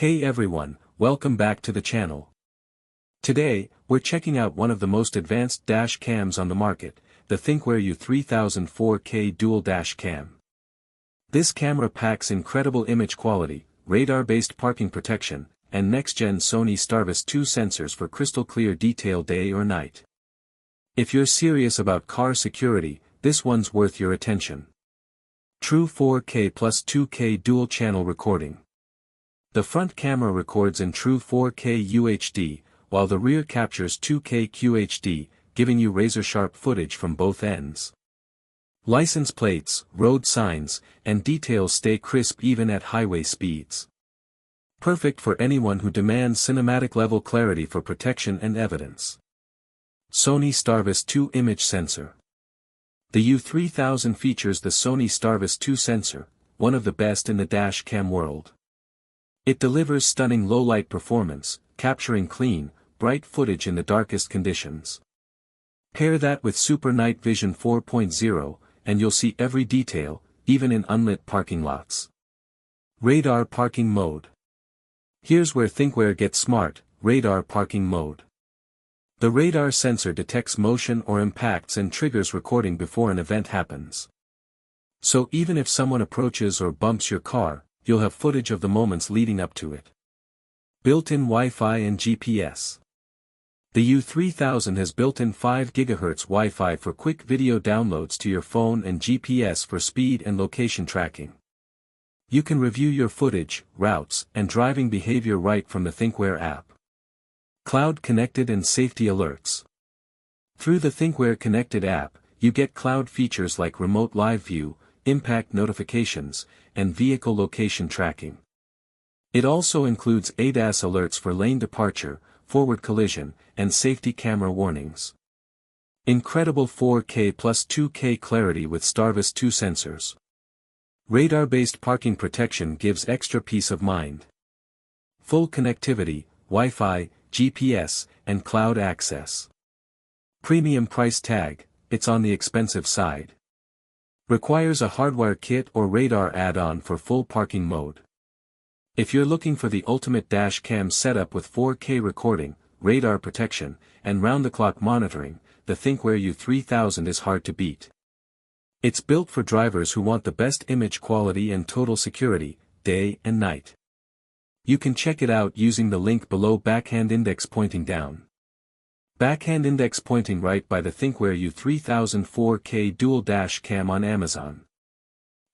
Hey everyone, welcome back to the channel. Today, we're checking out one of the most advanced dash cams on the market, the Thinkware U3000 4K dual dash cam. This camera packs incredible image quality, radar-based parking protection, and next-gen Sony STARVIS 2 sensors for crystal-clear detail day or night. If you're serious about car security, this one's worth your attention. True 4K plus 2K dual-channel recording. The front camera records in true 4K UHD, while the rear captures 2K QHD, giving you razor-sharp footage from both ends. License plates, road signs, and details stay crisp even at highway speeds. Perfect for anyone who demands cinematic-level clarity for protection and evidence. Sony STARVIS 2 image sensor. The U3000 features the Sony STARVIS 2 sensor, one of the best in the dash cam world. It delivers stunning low-light performance, capturing clean, bright footage in the darkest conditions. Pair that with Super Night Vision 4.0, and you'll see every detail, even in unlit parking lots. Radar parking mode. Here's where Thinkware gets smart: radar parking mode. The radar sensor detects motion or impacts and triggers recording before an event happens. So even if someone approaches or bumps your car, you'll have footage of the moments leading up to it. Built-in Wi-Fi and GPS. The U3000 has built-in 5 GHz Wi-Fi for quick video downloads to your phone and GPS for speed and location tracking. You can review your footage, routes, and driving behavior right from the Thinkware app. Cloud connected and safety alerts. Through the Thinkware connected app, you get cloud features like remote live view, impact notifications, and vehicle location tracking. It also includes ADAS alerts for lane departure, forward collision, and safety camera warnings. Incredible 4K plus 2K clarity with STARVIS 2 sensors. Radar-based parking protection gives extra peace of mind. Full connectivity, Wi-Fi, GPS, and cloud access. Premium price tag, it's on the expensive side. Requires a hardware kit or radar add-on for full parking mode. If you're looking for the ultimate dash cam setup with 4K recording, radar protection, and round-the-clock monitoring, the Thinkware U3000 is hard to beat. It's built for drivers who want the best image quality and total security, day and night. You can check it out using the link below. Backhand index pointing down. Backhand index pointing right by the Thinkware U3000 4K dual dash cam on Amazon.